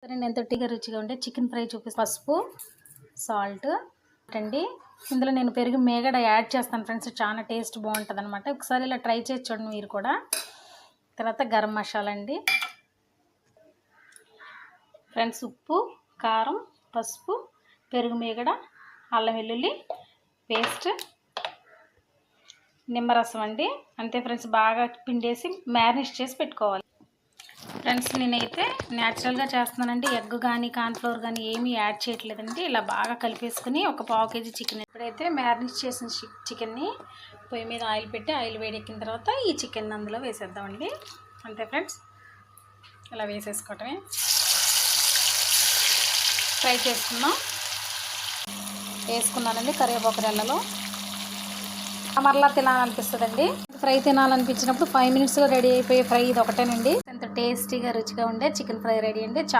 నేను ఎంతో రుచిగా ఉండే చికెన్ ఫ్రై చూపిస్తాను. పసుపు, సాల్ట్ అండి. ఇందులో నేను పెరుగు మేగడ యాడ్ చేస్తాను ఫ్రెండ్స్. చాలా టేస్ట్ బాగుంటుంది అనమాట. ఒకసారి ఇలా ట్రై చేసి చూడండి మీరు కూడా. తర్వాత గరం మసాలా అండి ఫ్రెండ్స్. ఉప్పు, కారం, పసుపు, పెరుగు మేగడ, అల్లం వెల్లుల్లి పేస్ట్, నిమ్మరసం అండి. అంతే ఫ్రెండ్స్. బాగా పిండేసి మ్యారినేట్ చేసి పెట్టుకోవాలి ఫ్రెండ్స్. నేనైతే న్యాచురల్గా చేస్తున్నానండి. ఎగ్ కానీ కార్న్ఫ్లోర్ కానీ ఏమీ యాడ్ చేయట్లేదండి. ఇలా బాగా కలిపేసుకుని ఒక పావు కేజీ చికెన్ ఇప్పుడైతే మ్యారినేట్ చేసిన చికెన్ని పొయ్యి మీద ఆయిల్ పెట్టి ఆయిల్ వేడెక్కిన తర్వాత ఈ చికెన్ అందులో వేసేద్దామండి. అంతే ఫ్రెండ్స్. ఇలా వేసేసుకోవటమే. ఫ్రై చేసుకుందాం. వేసుకున్నానండి కరివేపాకు రెల్లలో. మరలా తినాలనిపిస్తుందండి. ఫ్రై తినాలనిపించినప్పుడు 5 మినిట్స్లో రెడీ అయిపోయే ఫ్రై ఇది ఒకటేనండి. ఎంతో టేస్టీగా రుచిగా ఉండే చికెన్ ఫ్రై రెడీ అండి.